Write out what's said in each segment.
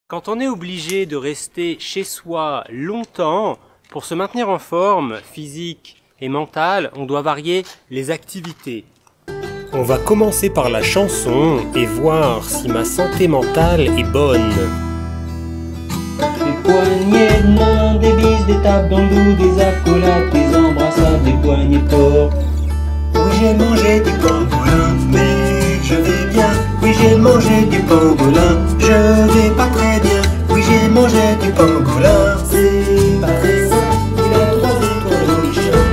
Quand on est obligé de rester chez soi longtemps, pour se maintenir en forme physique et mentale, on doit varier les activités. On va commencer par la chanson et voir si ma santé mentale est bonne. Des poignées de main, des bises, des tapes dans le dos, des accolades, des embrassades, des poignées forts. Oui, j'ai mangé du pangolin, mais je vais bien. Oui, j'ai mangé du pangolin, je vais pas très bien. Oui, j'ai mangé du pangolin, c'est pas très sain. Il a 3 étoiles dans les champs.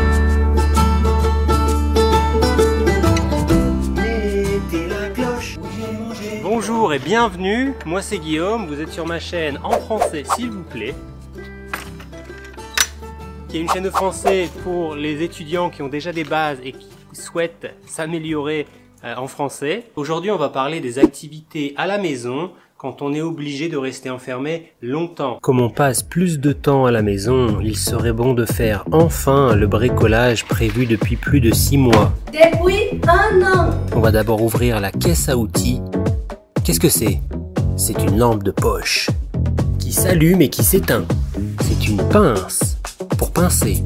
Mettez la cloche. Oui, j'ai mangé. Bonjour et bienvenue, moi c'est Guillaume, vous êtes sur ma chaîne en français s'il vous plaît. Qui est une chaîne de français pour les étudiants qui ont déjà des bases et qui souhaitent s'améliorer en français. Aujourd'hui on va parler des activités à la maison quand on est obligé de rester enfermé longtemps. Comme on passe plus de temps à la maison, il serait bon de faire enfin le bricolage prévu depuis plus de 6 mois. Depuis 1 an. On va d'abord ouvrir la caisse à outils. Qu'est-ce que c'est? C'est une lampe de poche qui s'allume et qui s'éteint. C'est une pince pour pincer.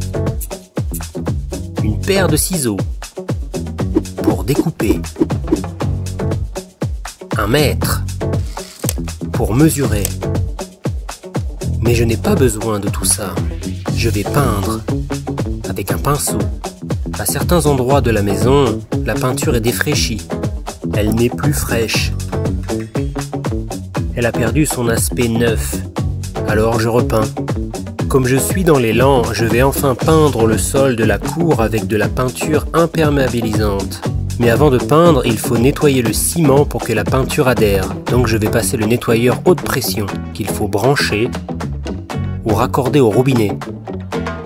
Une paire de ciseaux pour découper. Un mètre pour mesurer. Mais je n'ai pas besoin de tout ça. Je vais peindre avec un pinceau. À certains endroits de la maison, la peinture est défraîchie. Elle n'est plus fraîche. Elle a perdu son aspect neuf. Alors je repeins. Comme je suis dans l'élan, je vais enfin peindre le sol de la cour avec de la peinture imperméabilisante. Mais avant de peindre, il faut nettoyer le ciment pour que la peinture adhère. Donc je vais passer le nettoyeur haute pression, qu'il faut brancher ou raccorder au robinet.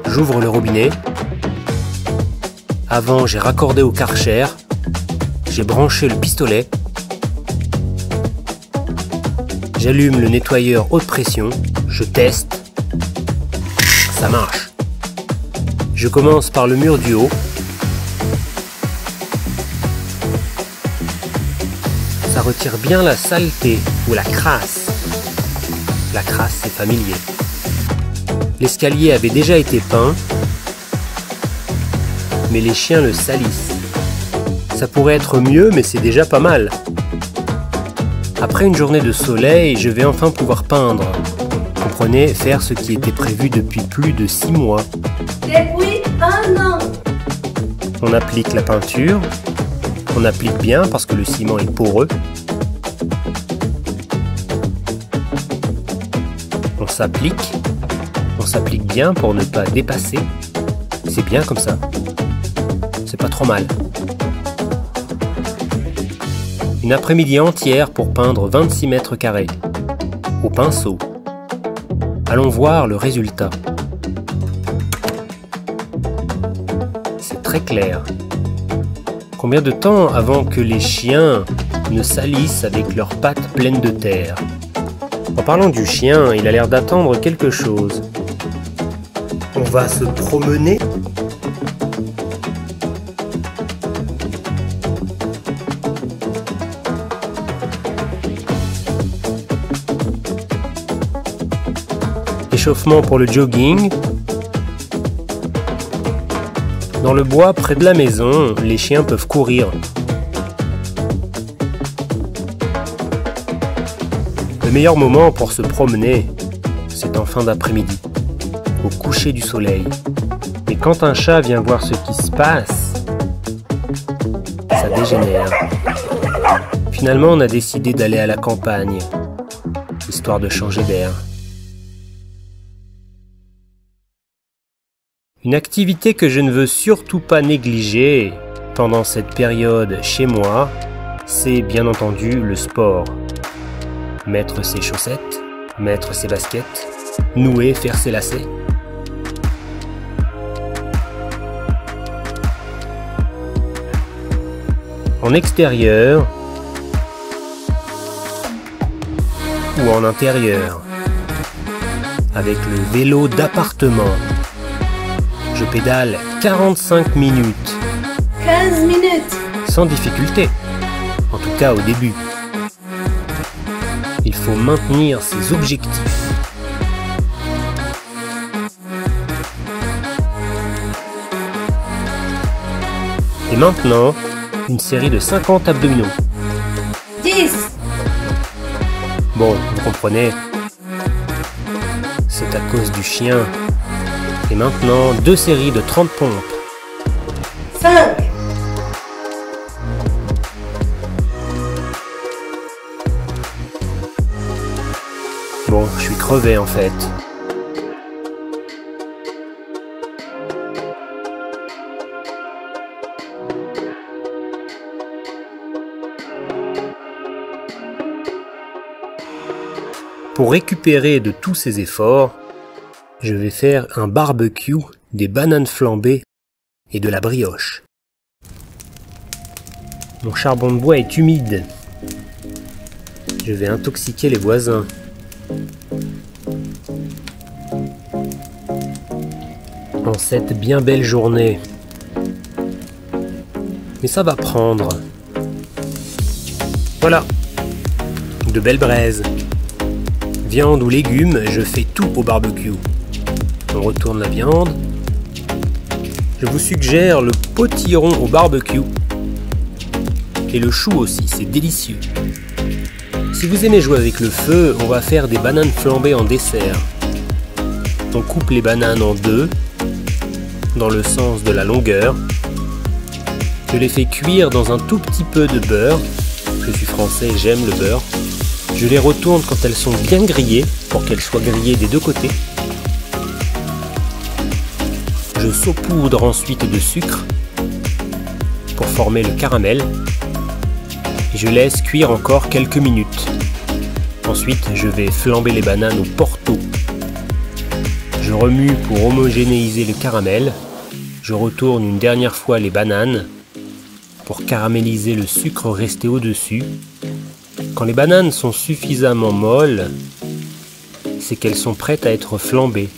J'ouvre le robinet. Avant, j'ai raccordé au Karcher. J'ai branché le pistolet. J'allume le nettoyeur haute pression. Je teste. Ça marche. Je commence par le mur du haut. Ça retire bien la saleté ou la crasse. La crasse, c'est familier. L'escalier avait déjà été peint, mais les chiens le salissent. Ça pourrait être mieux, mais c'est déjà pas mal. Après une journée de soleil, je vais enfin pouvoir peindre. Comprenez, faire ce qui était prévu depuis plus de 6 mois. Depuis 1 an. On applique la peinture. On applique bien parce que le ciment est poreux. On s'applique bien pour ne pas dépasser. C'est bien comme ça. C'est pas trop mal. Une après-midi entière pour peindre 26 mètres carrés. Au pinceau. Allons voir le résultat. C'est très clair. Combien de temps avant que les chiens ne salissent avec leurs pattes pleines de terre? En parlant du chien, il a l'air d'attendre quelque chose. On va se promener. Échauffement pour le jogging. Dans le bois près de la maison, les chiens peuvent courir. Le meilleur moment pour se promener, c'est en fin d'après-midi, au coucher du soleil. Mais quand un chat vient voir ce qui se passe, ça dégénère. Finalement, on a décidé d'aller à la campagne, histoire de changer d'air. Une activité que je ne veux surtout pas négliger pendant cette période chez moi, c'est bien entendu le sport. Mettre ses chaussettes, mettre ses baskets, nouer, faire ses lacets. En extérieur ou en intérieur, avec le vélo d'appartement. Je pédale 45 minutes. 15 minutes. Sans difficulté. En tout cas au début. Il faut maintenir ses objectifs. Et maintenant, une série de 50 abdominaux. 10, Bon, vous comprenez, c'est à cause du chien. Et maintenant, 2 séries de 30 pompes. 5, Bon, je suis crevé en fait. Pour récupérer de tous ces efforts, je vais faire un barbecue, des bananes flambées et de la brioche. Mon charbon de bois est humide. Je vais intoxiquer les voisins. En cette bien belle journée. Mais ça va prendre. Voilà. De belles braises. Viande ou légumes, je fais tout au barbecue. On retourne la viande. Je vous suggère le potiron au barbecue. Et le chou aussi, c'est délicieux. Si vous aimez jouer avec le feu, on va faire des bananes flambées en dessert. On coupe les bananes en 2, dans le sens de la longueur. Je les fais cuire dans un tout petit peu de beurre. Je suis français, j'aime le beurre. Je les retourne quand elles sont bien grillées, pour qu'elles soient grillées des 2 côtés. Je saupoudre ensuite de sucre pour former le caramel. Et je laisse cuire encore quelques minutes. Ensuite, je vais flamber les bananes au porto. Je remue pour homogénéiser le caramel. Je retourne une dernière fois les bananes pour caraméliser le sucre resté au-dessus. Quand les bananes sont suffisamment molles, c'est qu'elles sont prêtes à être flambées.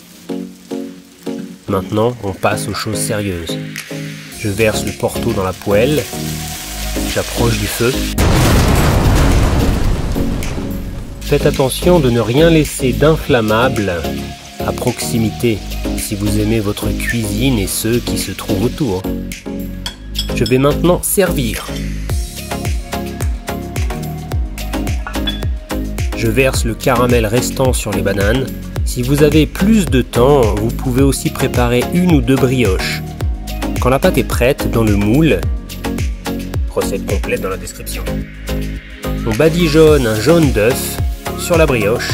Maintenant, on passe aux choses sérieuses. Je verse le porto dans la poêle. J'approche du feu. Faites attention de ne rien laisser d'inflammable à proximité si vous aimez votre cuisine et ceux qui se trouvent autour. Je vais maintenant servir. Je verse le caramel restant sur les bananes. Si vous avez plus de temps, vous pouvez aussi préparer 1 ou 2 brioches. Quand la pâte est prête dans le moule, recette complète dans la description, on badigeonne un jaune d'œuf sur la brioche.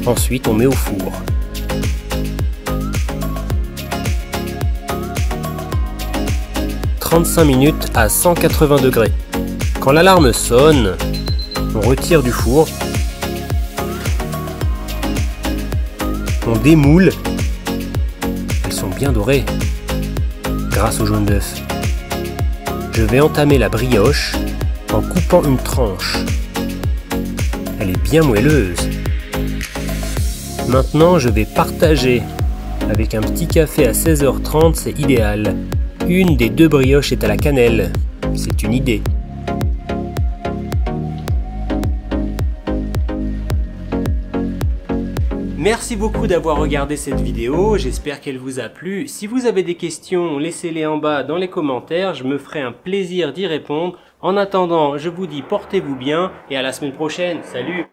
Ensuite, on met au four. « 35 minutes à 180 degrés. Quand l'alarme sonne, on retire du four. On démoule. Elles sont bien dorées grâce au jaune d'œuf. Je vais entamer la brioche en coupant une tranche. Elle est bien moelleuse. Maintenant, je vais partager. Avec un petit café à 16h30, c'est idéal. Une des 2 brioches est à la cannelle. C'est une idée. Merci beaucoup d'avoir regardé cette vidéo, j'espère qu'elle vous a plu. Si vous avez des questions, laissez-les en bas dans les commentaires, je me ferai un plaisir d'y répondre. En attendant, je vous dis portez-vous bien et à la semaine prochaine. Salut!